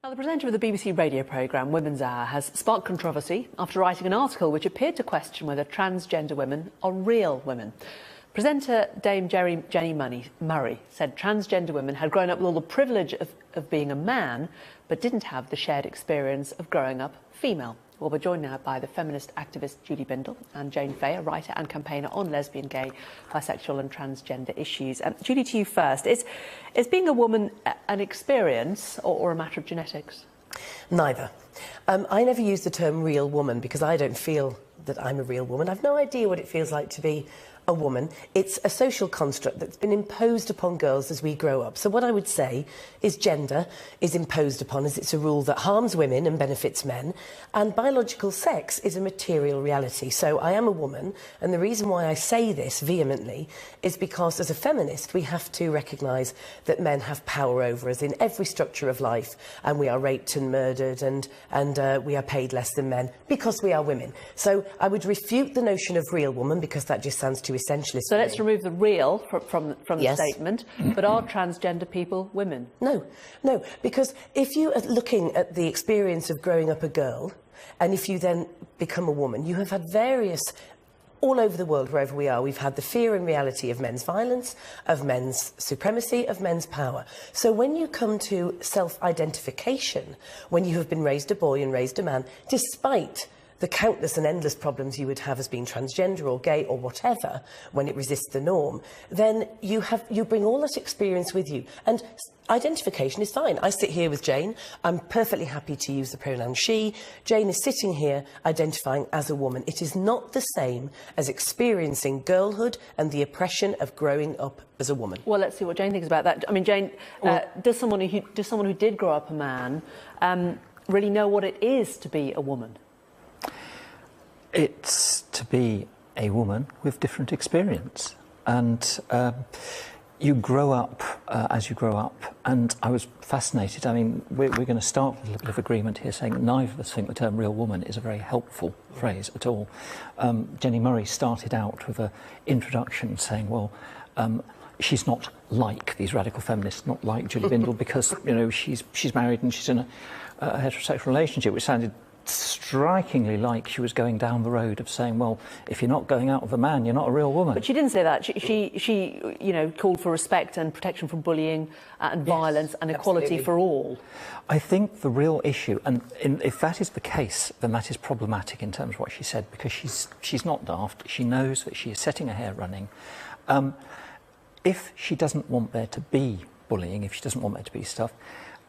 Now, the presenter of the BBC radio programme Women's Hour has sparked controversy after writing an article which appeared to question whether transgender women are real women. Presenter Dame Jenny Murray said transgender women had grown up with all the privilege of being a man, but didn't have the shared experience of growing up female. Well, we're joined now by the feminist activist Julie Bindel and Jane Fay, a writer and campaigner on lesbian, gay, bisexual and transgender issues. Julie, to you first. Is being a woman an experience or a matter of genetics? Neither. I never use the term real woman because I don't feel that I'm a real woman. I've no idea what it feels like to be a woman. It's a social construct that's been imposed upon girls as we grow up. So what I would say is gender is imposed upon us. It's a rule that harms women and benefits men, and biological sex is a material reality. So I am a woman, and the reason why I say this vehemently is because as a feminist we have to recognise that men have power over us in every structure of life, and we are raped and murdered and we are paid less than men because we are women. So I would refute the notion of real woman because that just sounds too essentialist. So let's remove the real from the Yes. statement. But are transgender people women? No, because if you are looking at the experience of growing up a girl, and if you then become a woman, you have had various, all over the world, wherever we are, we've had the fear and reality of men's violence, of men's supremacy, of men's power. So when you come to self-identification, when you have been raised a boy and raised a man, despite the countless and endless problems you would have as being transgender or gay or whatever when it resists the norm, then you bring all that experience with you. And identification is fine. I sit here with Jane. I'm perfectly happy to use the pronoun she. Jane is sitting here identifying as a woman. It is not the same as experiencing girlhood and the oppression of growing up as a woman. Well, let's see what Jane thinks about that. I mean, Jane, does someone who did grow up a man really know what it is to be a woman? It's to be a woman with different experience, and you grow up as you grow up. And I was fascinated. I mean, we're going to start with a little bit of agreement here, saying that neither of us think the term real woman is a very helpful phrase at all. Jenny Murray started out with an introduction saying, well, she's not like these radical feminists, not like Julie Bindel, because, you know, she's married and she's in a heterosexual relationship, which sounded strikingly like she was going down the road of saying, well, if you're not going out with a man, you're not a real woman. But she didn't say that. She you know, called for respect and protection from bullying and violence and equality absolutely. for all. I think the real issue, and if that is the case, then that is problematic in terms of what she said, because she's not daft. She knows that she is setting her hair running. If she doesn't want there to be bullying, if she doesn't want there to be stuff,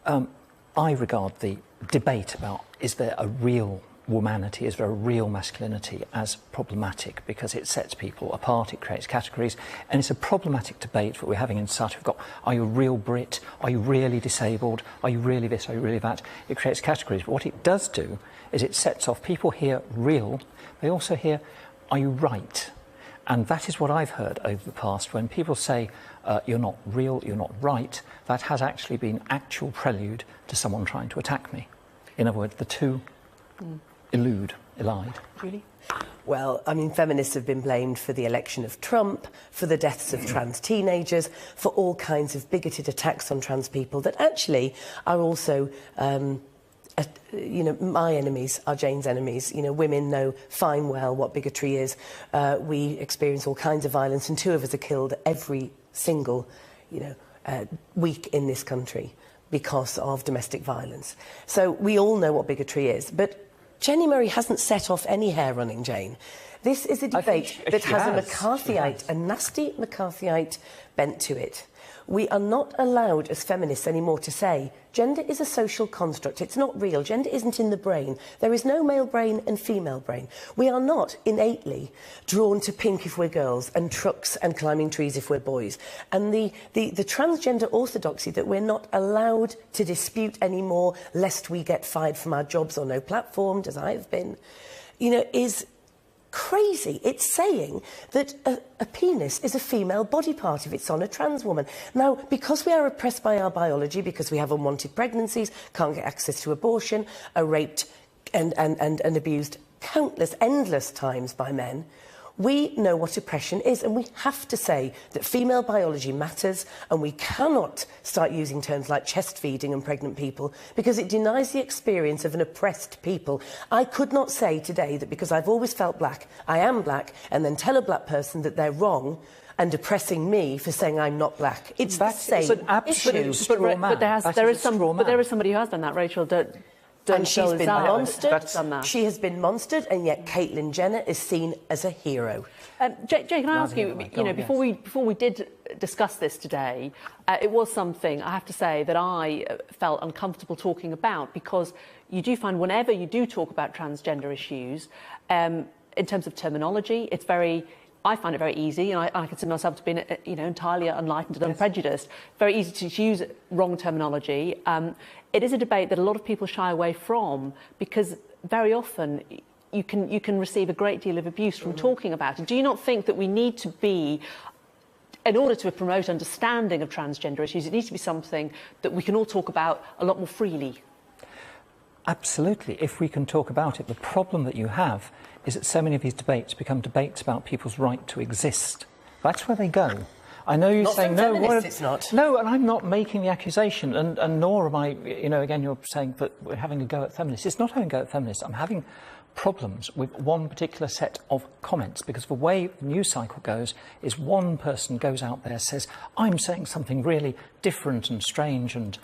I regard the debate about is there a real womanity, is there a real masculinity, as problematic, because it sets people apart, it creates categories, and it's a problematic debate that we're having in society. We've got, are you a real Brit? Are you really disabled? Are you really this? Are you really that? It creates categories, but what it does do is it sets off, people hear real, they also hear, are you right? And that is what I've heard over the past. When people say, you're not real, you're not right, that has actually been actual prelude to someone trying to attack me. In other words, the two elide. Really? Well, I mean, feminists have been blamed for the election of Trump, for the deaths of trans teenagers, for all kinds of bigoted attacks on trans people that actually are also you know, my enemies are Jane's enemies. You know, women know fine well what bigotry is. We experience all kinds of violence, and 2 of us are killed every single, you know, week in this country because of domestic violence. So we all know what bigotry is. But Jenny Murray hasn't set off any hair running, Jane. This is a debate that has a McCarthyite, a nasty McCarthyite bent to it. We are not allowed as feminists anymore to say gender is a social construct. It's not real. Gender isn't in the brain. There is no male brain and female brain. We are not innately drawn to pink if we're girls and trucks and climbing trees if we're boys. And the transgender orthodoxy that we're not allowed to dispute anymore lest we get fired from our jobs or no platformed, as I have been, you know, is crazy. It's saying that a penis is a female body part if it's on a trans woman. Now, because we are oppressed by our biology, because we have unwanted pregnancies, can't get access to abortion, are raped and abused countless, endless times by men, We know what oppression is, and we have to say that female biology matters, and we cannot start using terms like chest feeding and pregnant people because it denies the experience of an oppressed people. I could not say today that because I've always felt black, I am black, and then tell a black person that they're wrong and oppressing me for saying I'm not black. It's the same issue. But there is somebody who has done that, Rachel. And she's been monstered. She has been monstered, and yet Caitlyn Jenner is seen as a hero. Jay, can I ask you? Before we did discuss this today, it was something I have to say that I felt uncomfortable talking about, because you do find whenever you do talk about transgender issues, in terms of terminology, it's very. I find it very easy, and I consider myself to be, entirely unenlightened and unprejudiced. Very easy to use wrong terminology. It is a debate that a lot of people shy away from, because very often you can receive a great deal of abuse from talking about it. Do you not think that we need to be, in order to promote understanding of transgender issues, it needs to be something that we can all talk about a lot more freely? Absolutely, if we can talk about it. The problem that you have is that so many of these debates become debates about people's right to exist. That's where they go. I know you're saying no. It's not. No, and I'm not making the accusation, and nor am I. Again, you're saying that we're having a go at feminists. It's not having a go at feminists. I'm having problems with one particular set of comments, because the way the news cycle goes is one person goes out there, says, I'm saying something really different and strange and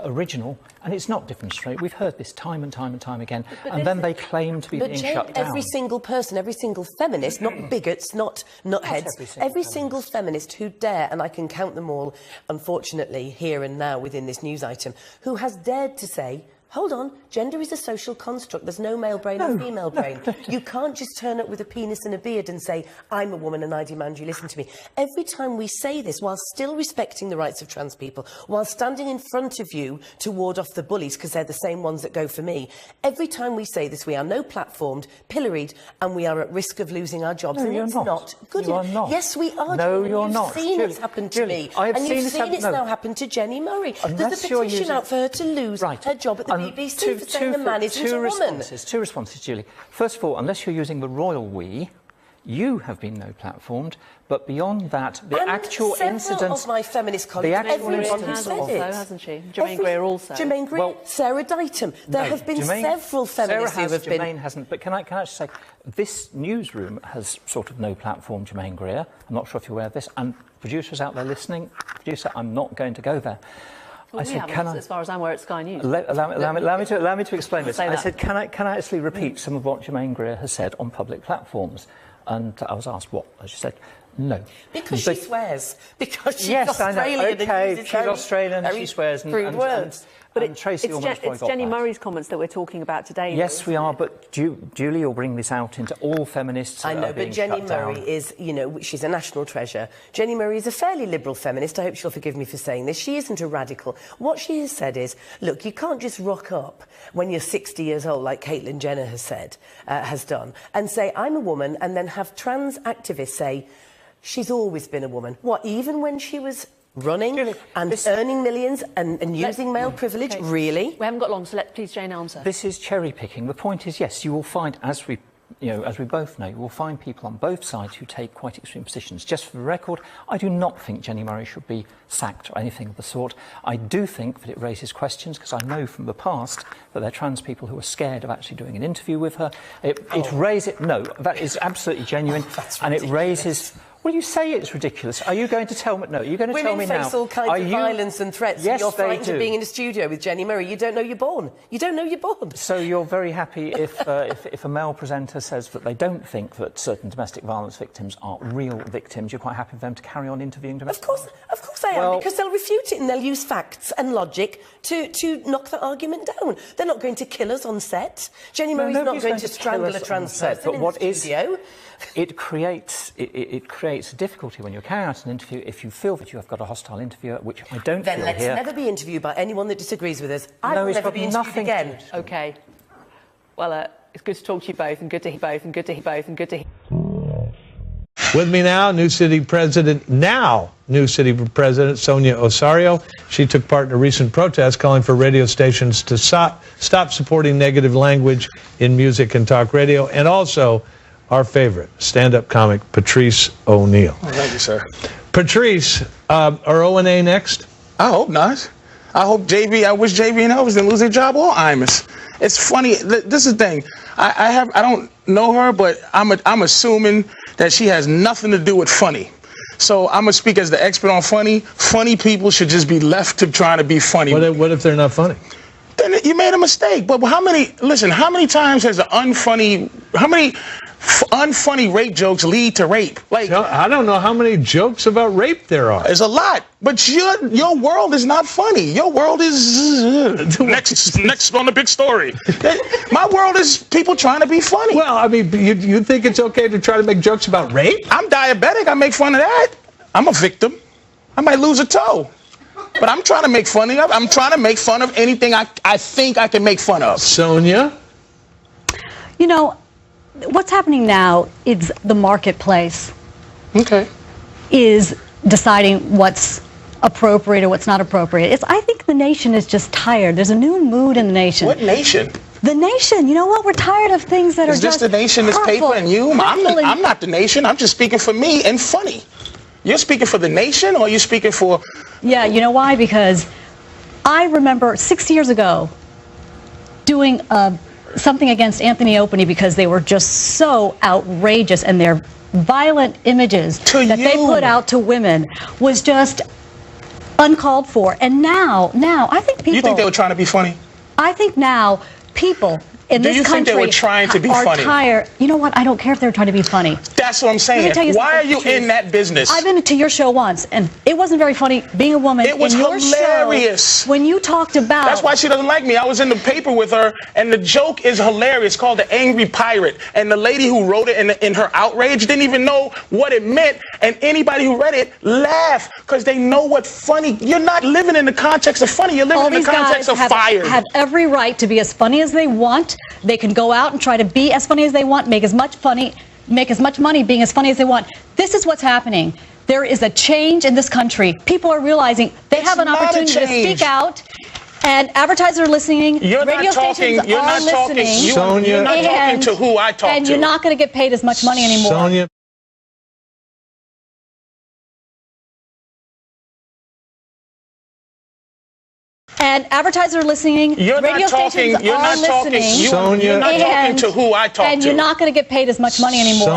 original, and it's not different straight. We've heard this time and time and time again, and then they claim to be being shut down. Every single person, every single feminist, not bigots, not nutheads, every single feminist who dare, and I can count them all, unfortunately, here and now within this news item, who has dared to say, hold on, gender is a social construct. There's no male brain or female brain. You can't just turn up with a penis and a beard and say, I'm a woman and I demand you listen to me. Every time we say this, while still respecting the rights of trans people, while standing in front of you to ward off the bullies, because they're the same ones that go for me, every time we say this, we are no-platformed, pilloried, and we are at risk of losing our jobs. No, and you're it's not good. You are not. Yes, we are. No, you're not. You've seen it's happened to me. And you've seen it's now happened to Jenny Murray. There's a petition out for her to lose her job at the BBC for saying a man isn't a woman. Two responses, Julie. First of all, unless you're using the royal we, you have been no-platformed, but beyond that, the actual incidents... of my feminist colleagues, everyone has said it. Hasn't she? Germaine Greer also. Germaine Greer, Sarah Dighton. There have been several feminists who have been... Germaine hasn't, but can I just say, this newsroom has sort of no-platformed Germaine Greer. I'm not sure if you're aware of this, and producers out there listening, producer, I'm not going to go there. Well, I said, as far as I'm aware, at Sky News. Allow me to explain this. I said, can I actually repeat some of what Germaine Greer has said on public platforms? And I was asked what, as she said, no. Because she swears. Because she's Australian. I know. OK, she's Australian, she swears. But it's Jenny Murray's comments that we're talking about today. Yes, we are, but Julie will bring this out into all feminists. I know, but Jenny Murray is, she's a national treasure. Jenny Murray is a fairly liberal feminist. I hope she'll forgive me for saying this. She isn't a radical. What she has said is, look, you can't just rock up when you're 60 years old, like Caitlyn Jenner has done, and say, I'm a woman, and then have trans activists say, she's always been a woman. What, even when she was running and earning millions and using male privilege? Okay. Really? We haven't got long, so please, Jane, answer. This is cherry-picking. The point is, yes, you will find, as we both know, you will find people on both sides who take quite extreme positions. Just for the record, I do not think Jenny Murray should be sacked or anything of the sort. I do think that it raises questions, because I know from the past that there are trans people who are scared of actually doing an interview with her. No, that is absolutely genuine, and it raises... Well, you say it's ridiculous. Are you going to tell me... No, are you going to tell me now... Women face all kinds of violence and threats. Yes, you're frightened of being in a studio with Jenny Murray. You don't know you're born. You don't know you're born. So you're very happy if a male presenter says that they don't think that certain domestic violence victims are real victims, you're quite happy for them to carry on interviewing domestic violence? Of course I am, because they'll refute it and they'll use facts and logic to knock the argument down. They're not going to kill us on set. Jenny Murray's not going to strangle a trans person in the studio. It creates a difficulty when you're carrying out an interview if you feel that you have got a hostile interviewer, which I don't feel here. Then let's never be interviewed by anyone that disagrees with us. I will never be interviewed again. OK. Well, it's good to talk to you both, and good to hear both, and good to hear both, and good to hear... With me now, New City President Sonia Osorio. She took part in a recent protest calling for radio stations to stop supporting negative language in music and talk radio, and also our favorite stand-up comic, Patrice O'Neal. Oh, thank you, sir. Patrice, are O&A next? I hope not. I wish JB and Elvis didn't lose their job or Imus. It's funny. This is the thing. I don't know her, but I'm assuming that she has nothing to do with funny. So I'm gonna speak as the expert on funny. Funny people should just be left to trying to be funny. What if they're not funny? Then you made a mistake. But how many times has how many unfunny rape jokes lead to rape? Like, I don't know how many jokes about rape there are. There's a lot. But your world is not funny. Your world is next on the big story. My world is people trying to be funny. Well, I mean, you think it's okay to try to make jokes about rape? I'm diabetic. I make fun of that. I'm a victim. I might lose a toe. But I'm trying to make fun of. I'm trying to make fun of anything I think I can make fun of. Sonia? You know, what's happening now is the marketplace is deciding what's appropriate or what's not appropriate. I think the nation is just tired. There's a new mood in the nation. What nation? The nation. You know what? We're tired of things that are just Is this the nation, this paper, and you? I'm not the nation. I'm just speaking for me and funny. You're speaking for the nation, or you're speaking for... Yeah, you know why? Because I remember 6 years ago doing something against Anthony Openy because they were just so outrageous, and their violent images that they put out to women was just uncalled for. And now I think people... You think they were trying to be funny? I think now people in this country think they were trying to be funny? Tired. You know what? I don't care if they're trying to be funny. That's what I'm saying. Why are you in that business? I've been to your show once, and it wasn't very funny being a woman. It was hilarious. When you talked about... That's why she doesn't like me. I was in the paper with her, and the joke is hilarious, called The Angry Pirate. And the lady who wrote it in her outrage didn't even know what it meant. And anybody who read it laughed, because they know what funny... You're not living in the context of funny. You're living in the context of fire. Have every right to be as funny as they want. They can go out and try to be as funny as they want, make as much money being as funny as they want. This is what's happening. There is a change in this country. People are realizing they have an opportunity to speak out, and advertisers are listening. Radio stations are listening. Sonia, you're not talking to who I talk to. And you're not going to get paid as much money anymore. Sonia. And advertisers are listening. Radio stations are listening. Sonia, you're not talking to who I talk to. And you're not going to get paid as much money anymore.